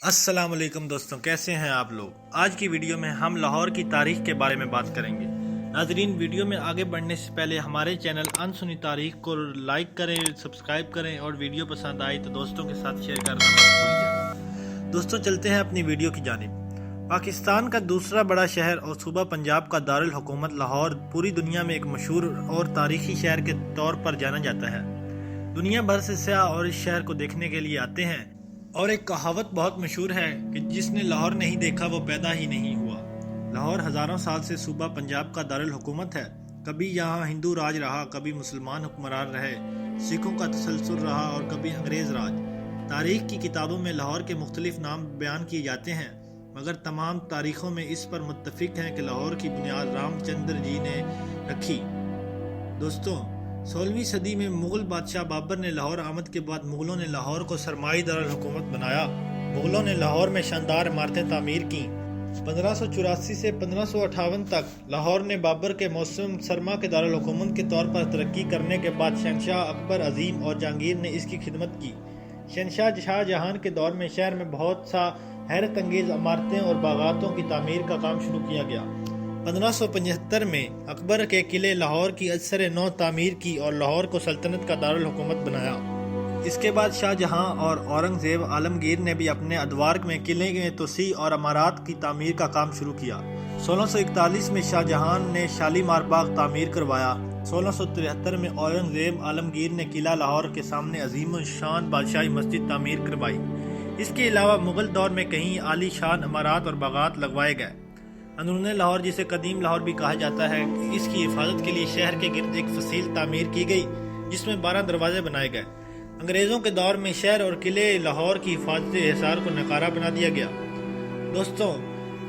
السلام علیکم دوستوں، کیسے ہیں آپ لوگ؟ آج کی ویڈیو میں ہم لاہور کی تاریخ کے بارے میں بات کریں گے۔ ناظرین، ویڈیو میں آگے بڑھنے سے پہلے ہمارے چینل انسنی تاریخ کو لائک کریں، سبسکرائب کریں اور ویڈیو پسند آئی تو دوستوں کے ساتھ شیئر کرنا مت بھولیے۔ دوستوں، چلتے ہیں اپنی ویڈیو کی جانب۔ پاکستان کا دوسرا بڑا شہر اور صوبہ پنجاب کا دارالحکومت لاہور پوری دنیا میں ایک مشہور اور تاریخی شہر کے طور پر جانا جاتا ہے۔ دنیا بھر سے سیاح اور اس شہر کو دیکھنے کے لیے آتے ہیں، اور ایک کہاوت بہت مشہور ہے کہ جس نے لاہور نہیں دیکھا وہ پیدا ہی نہیں ہوا۔ لاہور ہزاروں سال سے صوبہ پنجاب کا دارالحکومت ہے۔ کبھی یہاں ہندو راج رہا، کبھی مسلمان حکمران رہے، سکھوں کا تسلسل رہا اور کبھی انگریز راج۔ تاریخ کی کتابوں میں لاہور کے مختلف نام بیان کیے جاتے ہیں، مگر تمام تاریخوں میں اس پر متفق ہیں کہ لاہور کی بنیاد رام چندر جی نے رکھی۔ دوستوں، 16ویں صدی میں مغل بادشاہ بابر نے لاہور آمد کے بعد مغلوں نے لاہور کو سرمائی دارالحکومت بنایا۔ مغلوں نے لاہور میں شاندار عمارتیں تعمیر کیں۔ 1584 سے 1558 تک لاہور نے بابر کے موسم سرما کے دارالحکومت کے طور پر ترقی کرنے کے بعد شہنشاہ اکبر عظیم اور جہانگیر نے اس کی خدمت کی۔ شہنشاہ شاہ جہاں کے دور میں شہر میں بہت سا حیرت انگیز عمارتیں اور باغاتوں کی تعمیر کا کام شروع کیا گیا۔ 1575 میں اکبر کے قلعے لاہور کی ازسر نو تعمیر کی اور لاہور کو سلطنت کا دارالحکومت بنایا۔ اس کے بعد شاہ جہاں اور اورنگزیب عالمگیر نے بھی اپنے ادوار میں قلعے میں توسیع اور عمارات کی تعمیر کا کام شروع کیا۔ 1641 میں شاہ جہاں نے شالیمار باغ تعمیر کروایا۔ 1673 میں اورنگزیب عالمگیر نے قلعہ لاہور کے سامنے عظیم الشان بادشاہی مسجد تعمیر کروائی۔ اس کے علاوہ مغل دور میں کئی عالی شان عمارات اور باغات لگوائے گئے۔ اندرون لاہور، جسے قدیم لاہور بھی کہا جاتا ہے، اس کی حفاظت کے لیے شہر کے گرد ایک فصیل تعمیر کی گئی جس میں 12 دروازے بنائے گئے۔ انگریزوں کے دور میں شہر اور قلعے لاہور کی حفاظت حصار کو ناکارہ بنا دیا گیا۔ دوستوں،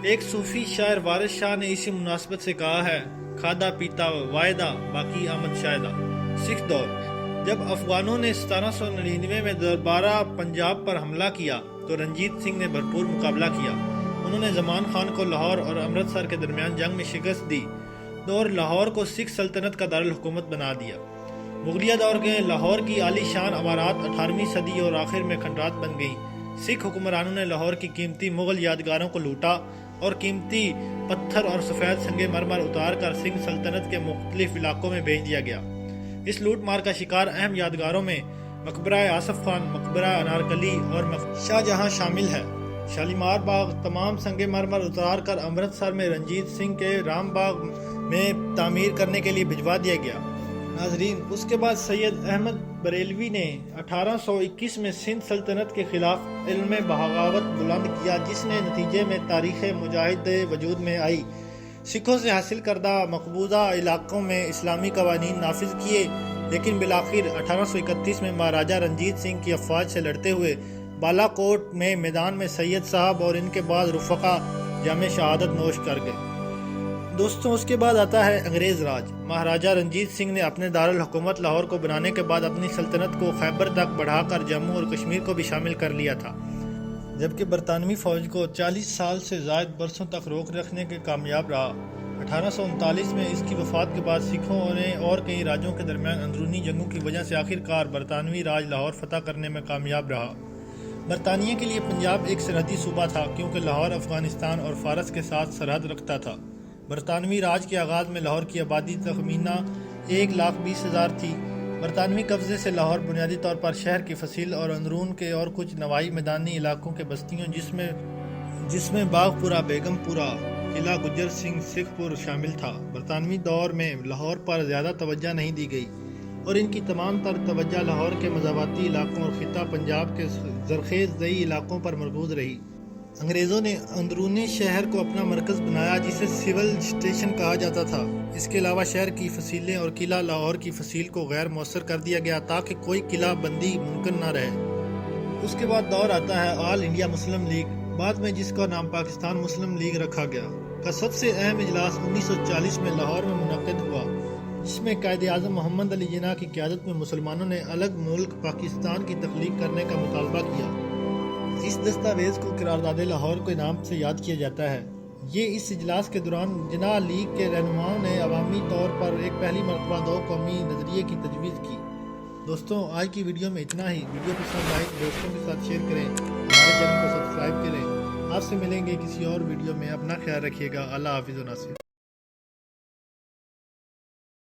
ایک صوفی شاعر وارث شاہ نے اسی مناسبت سے کہا ہے، کھادا پیتا وائدہ باقی آمد شائدہ۔ سکھ دور، جب افغانوں نے 1799 میں دوبارہ پنجاب پر حملہ کیا تو رنجیت سنگھ نے بھرپور مقابلہ کیا۔ انہوں نے زمان خان کو لاہور اور امرتسر کے درمیان جنگ میں شکست دی اور لاہور کو سکھ سلطنت کا دارالحکومت بنا دیا۔ مغلیہ دور کے لاہور کی عالی شان عمارات 18ویں صدی اور آخر میں کھنڈرات بن گئیں۔ سکھ حکمرانوں نے لاہور کی قیمتی مغل یادگاروں کو لوٹا اور قیمتی پتھر اور سفید سنگ مرمر اتار کر سنگھ سلطنت کے مختلف علاقوں میں بھیج دیا گیا۔ اس لوٹ مار کا شکار اہم یادگاروں میں مقبرہ آصف خان، مقبرہ انارکلی اور شاہ جہاں شامل ہے۔ شالیمار باغ تمام سنگ مرمر اتار کر امرتسر میں رنجیت سنگھ کے رام باغ میں تعمیر کرنے کے لیے بھجوا دیا گیا۔ ناظرین، اس کے بعد سید احمد بریلوی نے 1821 میں سندھ سلطنت کے خلاف علم بغاوت بلند کیا، جس نے نتیجے میں تاریخ مجاہد وجود میں آئی۔ سکھوں سے حاصل کردہ مقبوضہ علاقوں میں اسلامی قوانین نافذ کیے، لیکن بالآخر 1831 میں مہاراجہ رنجیت سنگھ کی افواج سے لڑتے ہوئے بالا کوٹ میں میدان میں سید صاحب اور ان کے بعد رفقا جام شہادت نوش کر گئے۔ دوستوں، اس کے بعد آتا ہے انگریز راج۔ مہاراجہ رنجیت سنگھ نے اپنے دارالحکومت لاہور کو بنانے کے بعد اپنی سلطنت کو خیبر تک بڑھا کر جموں اور کشمیر کو بھی شامل کر لیا تھا، جبکہ برطانوی فوج کو 40 سال سے زائد برسوں تک روک رکھنے کے کامیاب رہا۔ 1839 میں اس کی وفات کے بعد سکھوں نے اور کئی راجوں کے درمیان اندرونی جنگوں کی وجہ سے آخر کار برطانوی راج لاہور فتح کرنے میں کامیاب رہا۔ برطانیہ کے لیے پنجاب ایک سرحدی صوبہ تھا، کیونکہ لاہور افغانستان اور فارس کے ساتھ سرحد رکھتا تھا۔ برطانوی راج کے آغاز میں لاہور کی آبادی تخمینہ 1,20,000 تھی۔ برطانوی قبضے سے لاہور بنیادی طور پر شہر کی فصیل اور اندرون کے اور کچھ نواحی میدانی علاقوں کے بستیوں جس میں باغ پورہ، بیگم پورہ، قلعہ گجر سنگھ، سکھ پور شامل تھا۔ برطانوی دور میں لاہور پر زیادہ توجہ نہیں دی گئی اور ان کی تمام تر توجہ لاہور کے مضافاتی علاقوں اور خطہ پنجاب کے زرخیز زئی علاقوں پر مرکوز رہی۔ انگریزوں نے اندرونی شہر کو اپنا مرکز بنایا، جسے سول اسٹیشن کہا جاتا تھا۔ اس کے علاوہ شہر کی فصیلیں اور قلعہ لاہور کی فصیل کو غیر مؤثر کر دیا گیا تاکہ کوئی قلعہ بندی ممکن نہ رہے۔ اس کے بعد دور آتا ہے آل انڈیا مسلم لیگ، بعد میں جس کا نام پاکستان مسلم لیگ رکھا گیا، کا سب سے اہم اجلاس 1940 میں لاہور میں منعقد ہوا، جس میں قائد اعظم محمد علی جناح کی قیادت میں مسلمانوں نے الگ ملک پاکستان کی تخلیق کرنے کا مطالبہ کیا۔ اس دستاویز کو قرارداد لاہور کے نام سے یاد کیا جاتا ہے۔ یہ اس اجلاس کے دوران جناح لیگ کے رہنماؤں نے عوامی طور پر ایک پہلی مرتبہ 2 قومی نظریے کی تجویز کی۔ دوستوں، آج کی ویڈیو میں اتنا ہی۔ ویڈیو پسند آئے تو دوستوں کے ساتھ شیئر کریں، ہمارے چینل کو سبسکرائب کریں آپ سے ملیں گے کسی اور ویڈیو میں. اپنا خیال رکھیے گا. اللہ حافظ و ناصر.